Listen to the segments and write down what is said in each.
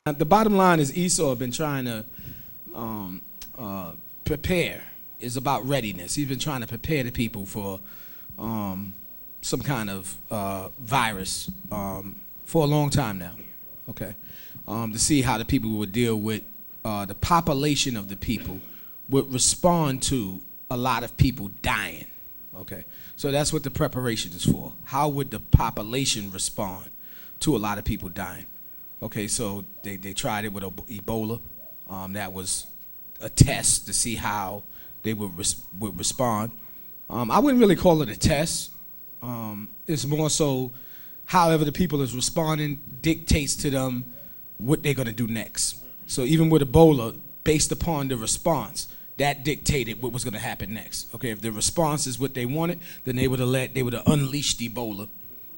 The bottom line is Esau have been trying to prepare. Is about readiness. He's been trying to prepare the people for some kind of virus for a long time now. Okay, to see how the people would deal with the population of the people would respond to a lot of people dying. Okay, so that's what the preparation is for. How would the population respond to a lot of people dying? Okay, so they tried it with Ebola. That was a test to see how they would respond. I wouldn't really call it a test. It's more so however the people is responding dictates to them what they're going to do next. So even with Ebola, based upon the response, that dictated what was going to happen next. Okay, if the response is what they wanted, then they would have unleashed Ebola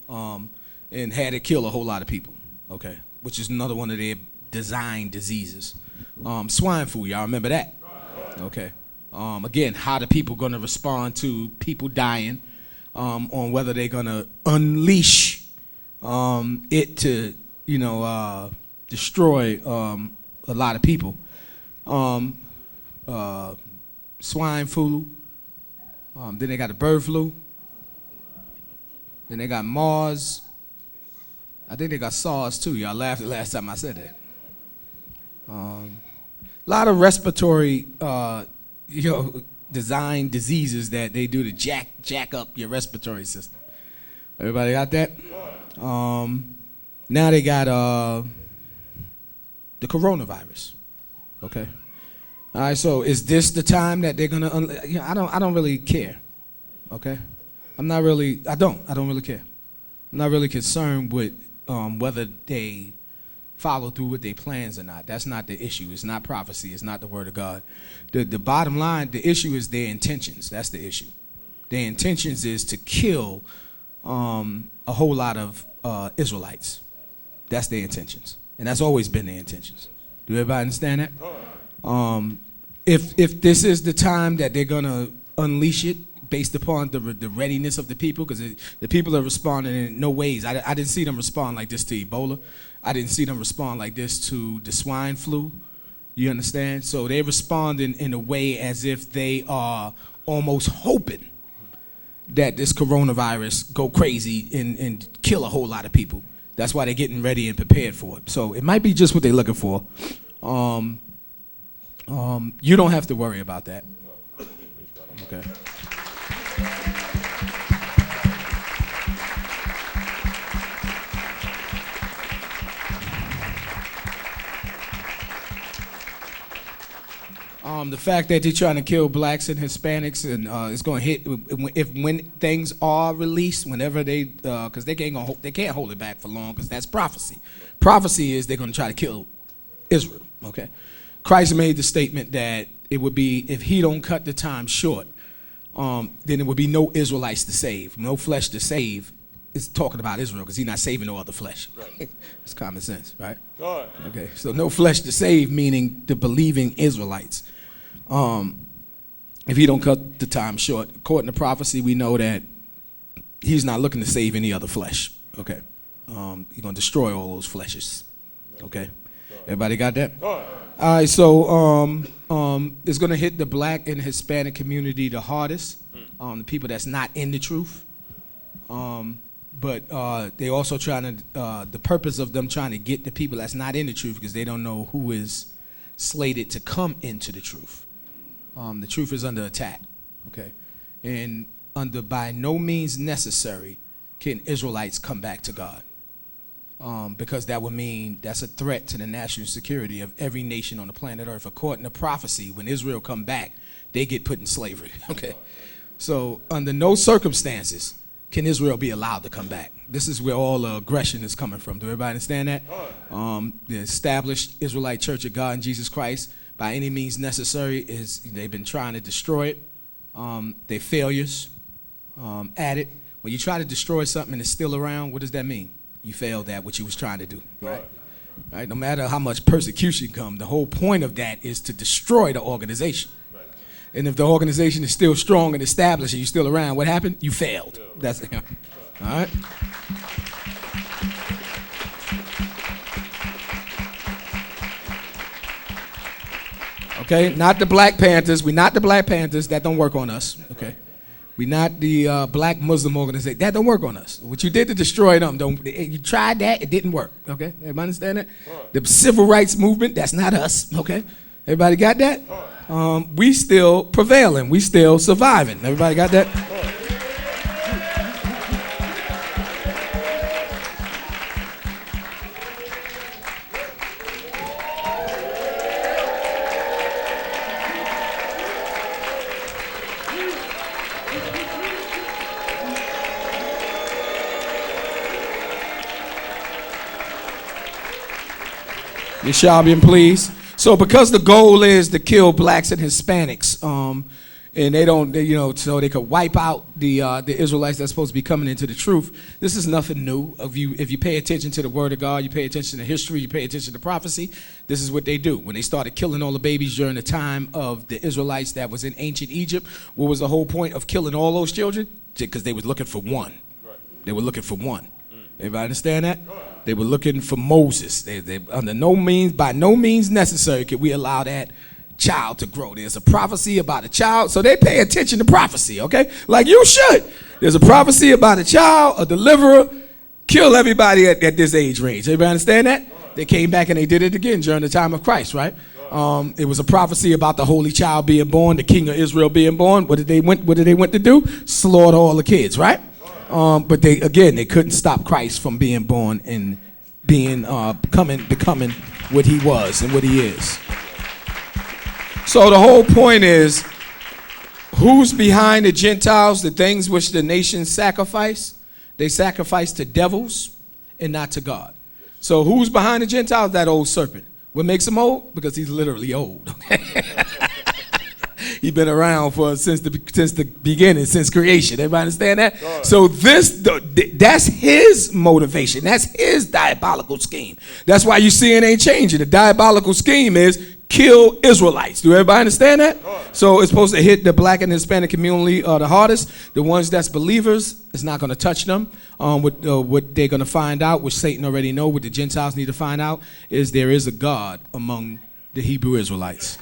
and had it kill a whole lot of people. Okay, which is another one of their design diseases. Swine flu, y'all remember that? Okay. Again, how the people going to respond to people dying, on whether they're going to unleash it to, destroy a lot of people. Swine flu. Then they got the bird flu. Then they got Mars. I think they got SARS too. Y'all laughed the last time I said that. A lot of respiratory, design diseases that they do to jack up your respiratory system. Everybody got that? Now they got the coronavirus. Okay. All right. So is this the time that they're gonna? I don't really care. Okay. I don't really care. I'm not really concerned with whether they follow through with their plans or not. That's not the issue. It's not prophecy. It's not the word of God. The bottom line, the issue is their intentions. That's the issue. Their intentions is to kill a whole lot of Israelites. That's their intentions. And that's always been their intentions. Do everybody understand that? If this is the time that they're going to unleash it, based upon the readiness of the people, because the people are responding in no ways. I didn't see them respond like this to Ebola. I didn't see them respond like this to the swine flu. You understand? So they're responding in a way as if they are almost hoping that this coronavirus go crazy and kill a whole lot of people. That's why they're getting ready and prepared for it. So it might be just what they're looking for. You don't have to worry about that. Okay. The fact that they're trying to kill blacks and Hispanics and it's going to hit when things are released, whenever they, because they can't hold it back for long, because that's prophecy. Prophecy is they're going to try to kill Israel. Okay, Christ made the statement that it would be, if he don't cut the time short, then there would be no Israelites to save, no flesh to save. It's talking about Israel because he's not saving no other flesh. Right. It's common sense, right? God. Okay, so no flesh to save, meaning the believing Israelites. If he don't cut the time short, according to prophecy, we know that he's not looking to save any other flesh. Okay, he's gonna destroy all those fleshes. Okay, everybody got that? All right, so it's gonna hit the black and Hispanic community the hardest. The people that's not in the truth. But they also trying to, the purpose of them trying to get the people that's not in the truth, because they don't know who is slated to come into the truth. The truth is under attack, okay? And under by no means necessary can Israelites come back to God. Because that would mean that's a threat to the national security of every nation on the planet Earth. According to prophecy, when Israel come back, they get put in slavery, okay? So under no circumstances can Israel be allowed to come back. This is where all the aggression is coming from. Do everybody understand that? The established Israelite Church of God in Jesus Christ, by any means necessary, they've been trying to destroy it. They're failures at it. When you try to destroy something and it's still around, what does that mean? You failed at what you was trying to do, right? Right? No matter how much persecution comes, the whole point of that is to destroy the organization. And if the organization is still strong and established and you're still around, what happened? You failed. That's it. All right? Okay, not the Black Panthers. We're not the Black Panthers. That don't work on us. Okay, we're not the Black Muslim organization. That don't work on us. What you did to destroy them, you tried that. It didn't work. Okay, everybody understand that? The civil rights movement. That's not us. Okay, everybody got that? We still prevailing. We still surviving. Everybody got that? You shall be pleased. So because the goal is to kill blacks and Hispanics, and so they could wipe out the Israelites that's supposed to be coming into the truth. This is nothing new. If you pay attention to the Word of God, you pay attention to history, you pay attention to prophecy. This is what they do. When they started killing all the babies during the time of the Israelites that was in ancient Egypt, what was the whole point of killing all those children? Because they was looking for one. They were looking for one. Everybody understand that? They were looking for Moses. They by no means necessary could we allow that child to grow. There's a prophecy about a child, so they pay attention to prophecy, okay? Like you should. There's a prophecy about a child, a deliverer, kill everybody at this age range. Everybody understand that? They came back and they did it again during the time of Christ, right? It was a prophecy about the holy child being born, the king of Israel being born. What did they went to do? Slaughter all the kids, right? But they couldn't stop Christ from being born and becoming what he was and what he is. So the whole point is, who's behind the Gentiles, the things which the nations sacrifice? They sacrifice to devils and not to God. So who's behind the Gentiles? That old serpent. What makes him old? Because he's literally old. He's been around since the beginning, since creation. Everybody understand that? God. So that's his motivation. That's his diabolical scheme. That's why you see it ain't changing. The diabolical scheme is kill Israelites. Do everybody understand that? God. So it's supposed to hit the black and Hispanic community the hardest. The ones that's believers, it's not going to touch them. What they're going to find out, which Satan already know, what the Gentiles need to find out, is there is a God among the Hebrew Israelites.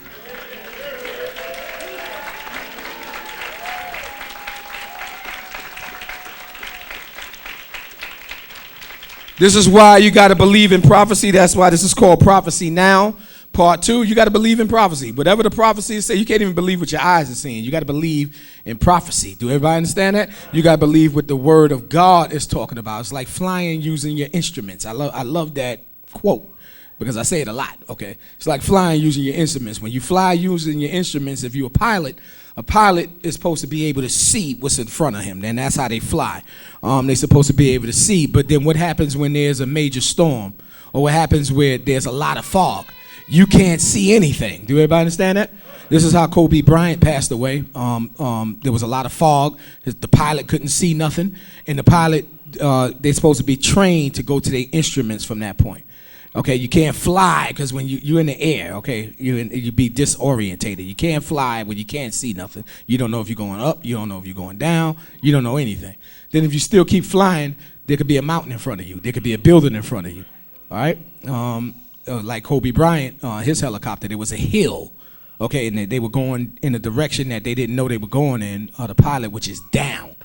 This is why you got to believe in prophecy. That's why this is called Prophecy Now, Part 2. You got to believe in prophecy. Whatever the prophecies say, you can't even believe what your eyes are seeing. You got to believe in prophecy. Do everybody understand that? You got to believe what the Word of God is talking about. It's like flying using your instruments. I love that quote because I say it a lot, okay? It's like flying using your instruments. When you fly using your instruments, if you're a pilot is supposed to be able to see what's in front of him. Then that's how they fly. They're supposed to be able to see. But then what happens when there's a major storm, or what happens where there's a lot of fog? You can't see anything. Do everybody understand that? This is how Kobe Bryant passed away. There was a lot of fog. The pilot couldn't see nothing. And the pilot, they're supposed to be trained to go to their instruments from that point. Okay, you can't fly because when you're in the air, okay, you be disorientated. You can't fly when you can't see nothing. You don't know if you're going up. You don't know if you're going down. You don't know anything. Then if you still keep flying, there could be a mountain in front of you. There could be a building in front of you. All right? Like Kobe Bryant, his helicopter, there was a hill. Okay, and they were going in a direction that they didn't know they were going in, the pilot, which is down.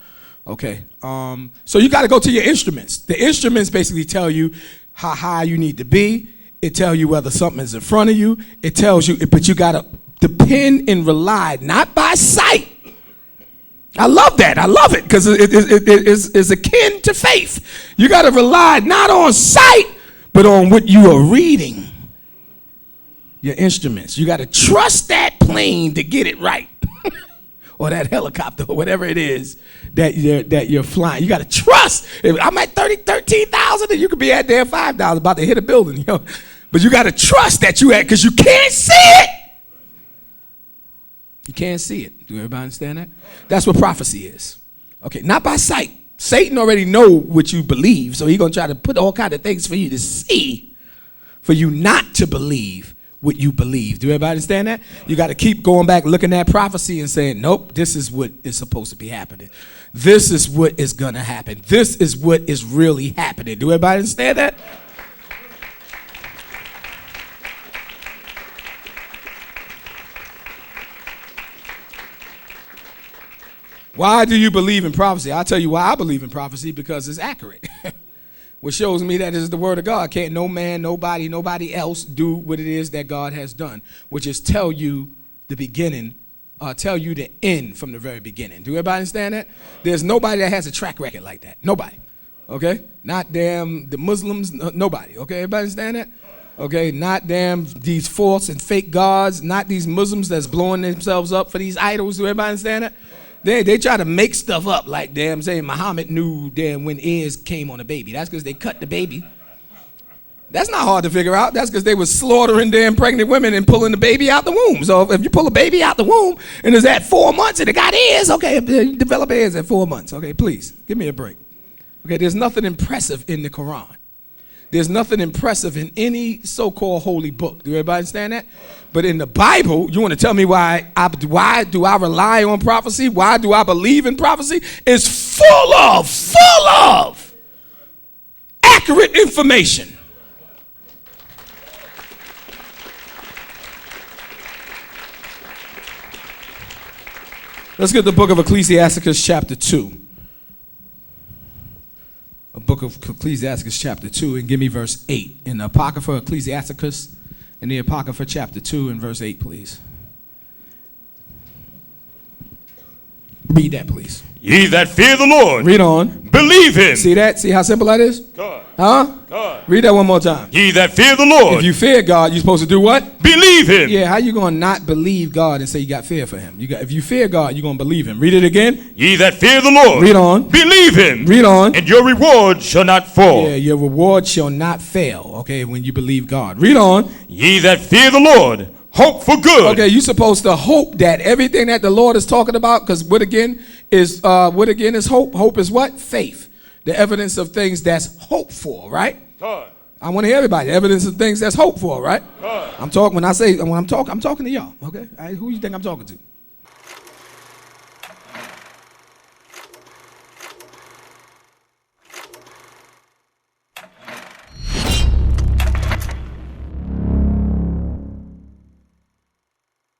Okay, so you got to go to your instruments. The instruments basically tell you how high you need to be. It tells you whether something is in front of you. It tells you, but you got to depend and rely not by sight. I love that. I love it because it's akin to faith. You got to rely not on sight, but on what you are reading. Your instruments. You got to trust that plane to get it right. Or that helicopter, or whatever it is that you're flying. You got to trust. If I'm at 13,000, and you could be at there 5,000, about to hit a building. You know? But you got to trust that you at, because you can't see it. You can't see it. Do everybody understand that? That's what prophecy is. Okay, not by sight. Satan already know what you believe, so he's going to try to put all kind of things for you to see, for you not to believe what you believe. Do everybody understand that? You got to keep going back, looking at prophecy and saying, nope, this is what is supposed to be happening. This is what is going to happen. This is what is really happening. Do everybody understand that? Why do you believe in prophecy? I'll tell you why I believe in prophecy, because it's accurate. Which shows me that it's the word of God. Can't no man, nobody else do what it is that God has done, which is tell you the beginning, tell you the end from the very beginning. Do everybody understand that? There's nobody that has a track record like that. Nobody. Okay? Not damn the Muslims, nobody. Okay? Everybody understand that? Okay? Not damn these false and fake gods, not these Muslims that's blowing themselves up for these idols. Do everybody understand that? They try to make stuff up like, damn, say Muhammad knew damn when ears came on a baby. That's because they cut the baby. That's not hard to figure out. That's because they were slaughtering damn pregnant women and pulling the baby out the womb. So if you pull a baby out the womb and it's at 4 months and it got ears, okay, you develop ears at 4 months. Okay, please, give me a break. Okay, there's nothing impressive in the Quran. There's nothing impressive in any so-called holy book. Do everybody understand that? But in the Bible, you want to tell me why do I rely on prophecy? Why do I believe in prophecy? It's full of accurate information. Let's get the book of Ecclesiasticus chapter 2. A book of Ecclesiasticus chapter 2, and give me verse 8. In the Apocrypha Ecclesiasticus, in the Apocrypha chapter 2 and verse 8, please. Read that, please. Ye that fear the Lord, read on. Believe him. See that? See how simple that is? God. Huh? God. Read that one more time. Ye that fear the Lord. If you fear God, you're supposed to do what? Believe him. Yeah, how you going to not believe God and say you got fear for him? If you fear God, you're going to believe him. Read it again. Ye that fear the Lord. Read on. Believe him. Read on. And your reward shall not fall. Yeah, your reward shall not fail, okay, when you believe God. Read on. Ye that fear the Lord, hope for good. Okay, you're supposed to hope that everything that the Lord is talking about, because what again is hope? Hope is what? Faith. The evidence of things that's hoped for, right? God. I want to hear everybody. Evidence of things that's hoped for, right? God. I'm talking to y'all, okay? Who you think I'm talking to?